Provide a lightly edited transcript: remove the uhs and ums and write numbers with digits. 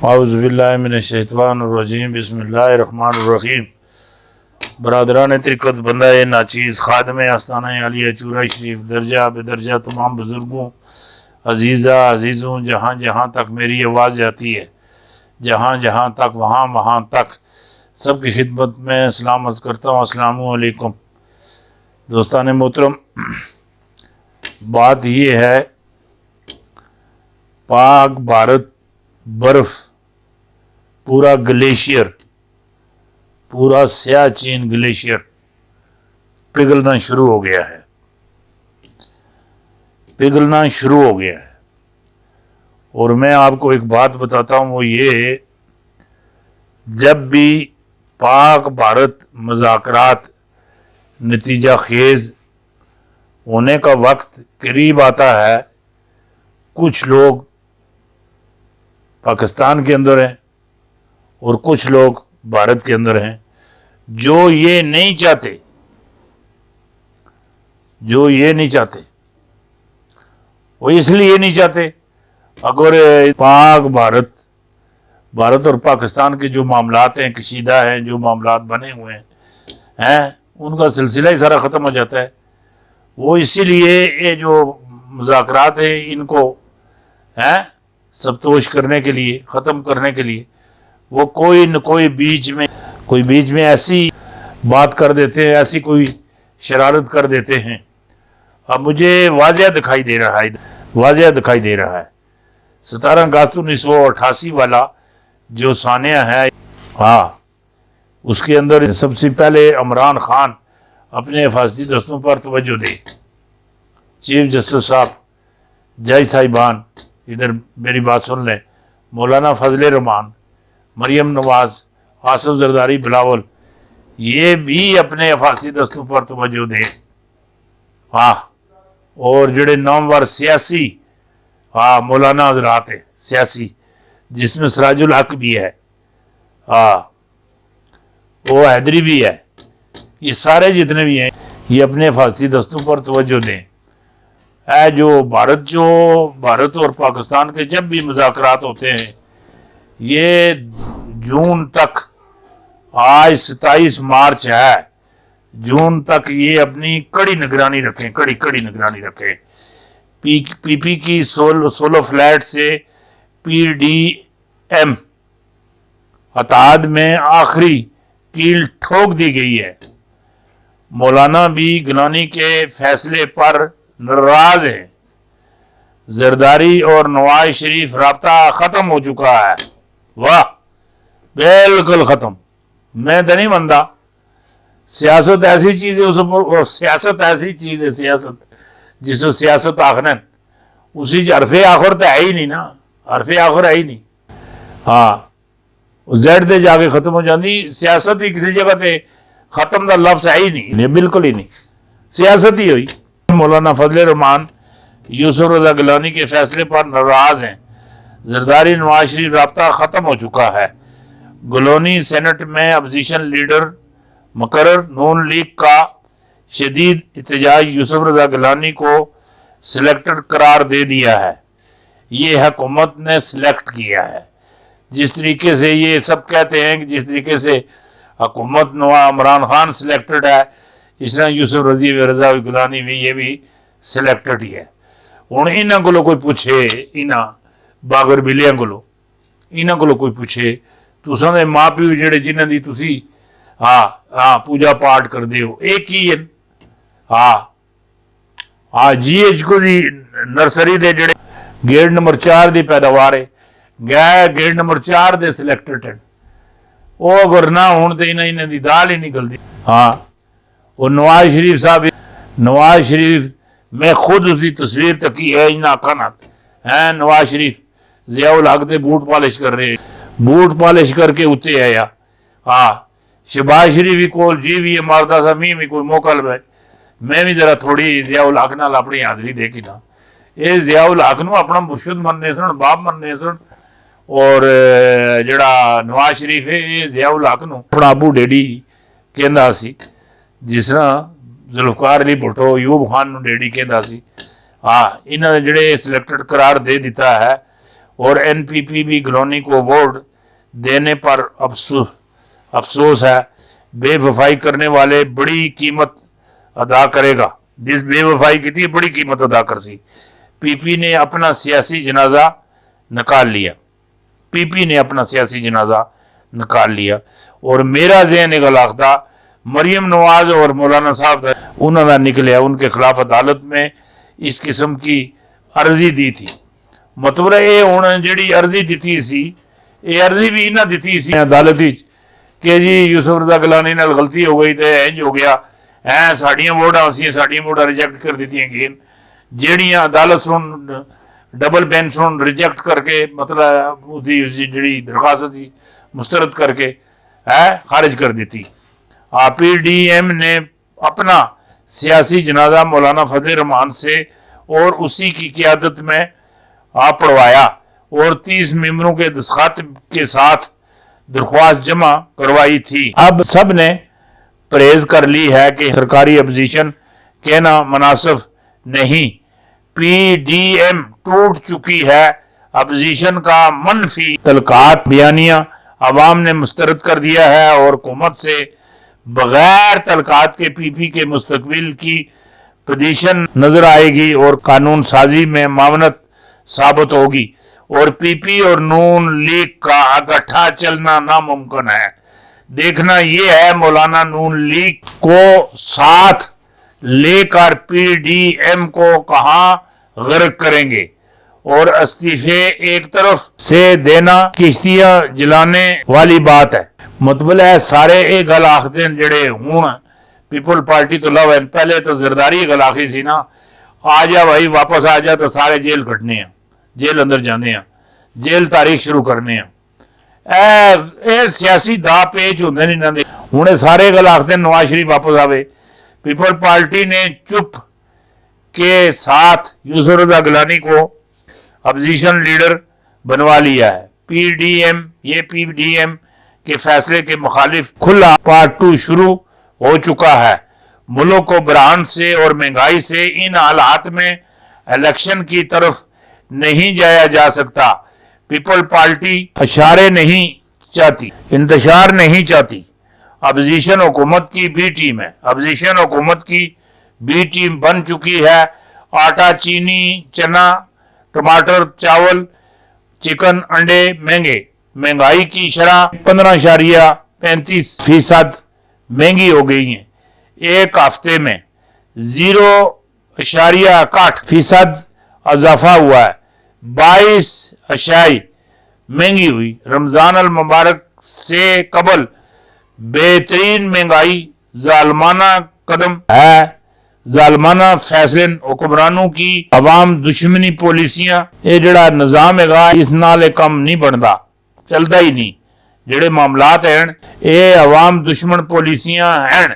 اعوذ باللہ من الشیطان الرجیم بسم اللہ الرحمن الرحیم۔ برادران طریقت بندہ ناچیز خادم آستانہ عالیہ چورہ شریف درجہ بدرجہ تمام بزرگوں عزیزوں جہاں جہاں تک میری آواز جاتی ہے، جہاں جہاں تک وہاں تک سب کی خدمت میں سلام عرض کرتا ہوں۔ السلام علیکم دوستان محترم، بات یہ ہے پاک بھارت برف پورا گلیشیئر، پورا سیاہ چین گلیشیئر پگھلنا شروع ہو گیا ہے، اور میں آپ کو ایک بات بتاتا ہوں، وہ یہ جب بھی پاک بھارت مذاکرات نتیجہ خیز ہونے کا وقت قریب آتا ہے، کچھ لوگ پاکستان کے اندر ہیں اور کچھ لوگ بھارت کے اندر ہیں جو یہ نہیں چاہتے، وہ اس لیے نہیں چاہتے اگر پاک بھارت اور پاکستان کے جو معاملات ہیں، کشیدہ ہیں، جو معاملات بنے ہوئے ہیں ان کا سلسلہ ہی سارا ختم ہو جاتا ہے۔ وہ اسی لیے یہ جو مذاکرات ہیں ان کو سبتوش کرنے کے لیے، ختم کرنے کے لیے وہ کوئی نہ کوئی بیچ میں ایسی بات کر دیتے ہیں، ایسی کوئی شرارت کر دیتے ہیں۔ اب مجھے واضح دکھائی دے رہا ہے 17 اگست 1988 والا جو ثانیہ ہے، اس کے اندر سب سے پہلے عمران خان اپنے حفاظتی دستوں پر توجہ دے۔ چیف جسٹس صاحب، جج صاحبان ادھر میری بات سن لیں، مولانا فضل الرحمان، مریم نواز، آصف زرداری، بلاول، یہ بھی اپنے حفاظتی دستوں پر توجہ دیں۔ اور جڑے نامور سیاسی مولانا حضرات ہیں، سیاسی جس میں سراج الحق بھی ہے، وہ حیدری بھی ہے، یہ سارے جتنے بھی ہیں یہ اپنے حفاظتی دستوں پر توجہ دیں۔ جو بھارت اور پاکستان کے جب بھی مذاکرات ہوتے ہیں، یہ جون تک، آج 27 مارچ ہے، جون تک یہ اپنی کڑی نگرانی رکھیں، کڑی نگرانی رکھیں۔ پی پی کی سولو فلیٹ سے پی ڈی ایم اتحاد میں آخری کیل ٹھوک دی گئی ہے۔ مولانا بھی گیلانی کے فیصلے پر ناراض ہیں۔ زرداری اور نواز شریف رابطہ ختم ہو چکا ہے۔ واہ، بالکل ختم۔ میں تو نہیں مانتا، سیاست ایسی چیز ہے، سیاست جس کو سیاست آخر اسی حرف آخر تو ہے ہی نہیں نا، حرف آخر ہے ہی نہیں۔ زیڈ تے جا کے ختم ہو جاتی سیاست ہی، کسی جگہ تے ختم دا لفظ ہے ہی نہیں، بالکل ہی نہیں، سیاست ہی ہوئی۔ مولانا فضل الرحمان یوسف رضا گیلانی کے فیصلے پر ناراض ہیں۔ زرداری نواز شریف رابطہ ختم ہو چکا ہے۔ گیلانی سینٹ میں اپوزیشن لیڈر مقرر، نون لیگ کا شدید احتجاج، یوسف رضا گیلانی کو سلیکٹڈ قرار دے دیا ہے۔ یہ حکومت نے سلیکٹ کیا ہے، جس طریقے سے یہ سب کہتے ہیں کہ جس طریقے سے حکومت عمران خان سلیکٹڈ ہے، اس طرح یوسف رضا گیلانی بھی یہ بھی سلیکٹڈ ہی ہے۔ ہوں انہاں کو کوئی پوچھے، انہاں باغر بلیاں کو کوئی پوچھے، تساں دے ماں پیو جڑے جنہاں دی تسی پوجا پاٹ کردے ہو، ایک ہی جی ایچ کو دی نرسری دے جڑے گیٹ نمبر 4 دی پیداوار ہے، گیٹ نمبر 4 دے سلیکٹڈ ہیں، وہ اگر نہ ہون تے انہاں دی دال ہی نکلدی۔ اور نواز شریف میں خود اس کی تصویر تکی ہے، نواز شریف ضیاء الحق دے بوٹ پالش کر کے اتنے آیا۔ شہباز شریف بھی کول جی بھی مارتا سا، میں بھی کوئی موقع لگائے، میں بھی ذرا تھوڑی ضیاء الحق نال اپنی حاضری دے کے نا، یہ ضیاء الحق نو اپنا مرشد مننے سن، باپ مننے سن، اور جڑا نواز شریف ہے یہ ضیاء الحق نو اپنا ابو ڈیڈی کہندا سی، جس طرح ذوالفقار علی بھٹو ایوب خان نو ڈیڈی کہندا سی۔ انہاں نے جڑے سلیکٹڈ قرار دے دیتا ہے، اور NPP گلونی کو ووٹ دینے پر افسوس ہے. بے وفائی کرنے والے بڑی قیمت ادا کرے گا. جس بے وفائی کی تھی بڑی قیمت ادا کر سی. PP نے اپنا سیاسی جنازہ نکال لیا. PP نے اپنا سیاسی جنازہ نکال لیا. اور میرا ذہن ایک علاقہ مریم نواز اور مولانا صاحب انہوں نے نکلیا ان کے خلاف عدالت میں اس قسم کی عرضی دی تھی. مطلب یہ ہوں جیڑی عرضی دیتی سی یہ عرضی بھی انہیں دیتی سی عدالت کہ جی یوسف رضا گیلانی نال غلطی ہو گئی تو انج ہو گیا ساڑیاں ووٹاں سی ساڑیاں ووٹاں ریجیکٹ کر دیتی گئیں جیڑیاں عدالت سن ڈبل بینچ سن ریجیکٹ کر کے مطلب جیڑی درخواست سی مسترد کر کے خارج کر دیتی. PDM نے اپنا سیاسی جنازہ مولانا فضل الرحمان سے اور اسی کی قیادت میں پڑھوایا اور 30 ممبروں کے دستخط کے ساتھ درخواست جمع کروائی تھی. اب سب نے پرہیز کر لی ہے کہ سرکاری اپوزیشن کہنا مناسب نہیں. PDM ٹوٹ چکی ہے. اپوزیشن کا منفی تلقات بیانیہ عوام نے مسترد کر دیا ہے اور حکومت سے بغیر تلقات کے PP کے مستقبل کی پوزیشن نظر آئے گی اور قانون سازی میں معاونت ثابت ہوگی اور PP اور نون لیگ کا اکٹھا چلنا ناممکن ہے. دیکھنا یہ ہے مولانا نون لیگ کو ساتھ لے کر PDM کو کہاں غرق کریں گے اور استعفے ایک طرف سے دینا کشتیاں جلانے والی بات ہے. مطلب ہے سارے یہ گل آختے ہیں جڑے ہوں پیپل پارٹی تو لو ہے پہلے تو زرداری گل آخی سی نا آ جا بھائی واپس آ جا تو سارے جیل کٹنے ہیں جیل اندر جانے ہیں جیل تاریخ شروع کرنے ہیں. اے سیاسی دا پیچ ہوندے نہیں نہ ہوں سارے گل آختے ہیں نواز شریف واپس آوے. پیپل پارٹی نے چپ کے ساتھ یوسف رضا گیلانی کو اپوزیشن لیڈر بنوا لیا ہے. PDM کے فیصلے کے مخالف کھلا پارٹ 2 شروع ہو چکا ہے. ملک کو بحران سے اور مہنگائی سے ان حالات میں الیکشن کی طرف نہیں جایا جا سکتا. پیپل پارٹی انتشار نہیں چاہتی. اپوزیشن حکومت کی بی ٹیم ہے. اپوزیشن حکومت کی بی ٹیم بن چکی ہے. آٹا چینی چنا ٹماٹر چاول چکن انڈے مہنگے. مہنگائی کی شرح 15.35% مہنگی ہو گئی ہیں. ایک ہفتے میں 0.61% اضافہ ہوا ہے. 22 مہنگی ہوئی. رمضان المبارک سے قبل بہترین مہنگائی ظالمانہ قدم ہے. ظالمانہ فیصلے حکمرانوں کی عوام دشمنی پالیسیاں یہ جڑا نظام ہے گا اس نال کم نہیں بنتا چلتا ہی نہیں. جڑے معاملات ہیں یہ عوام دشمن پالیسیاں ہیں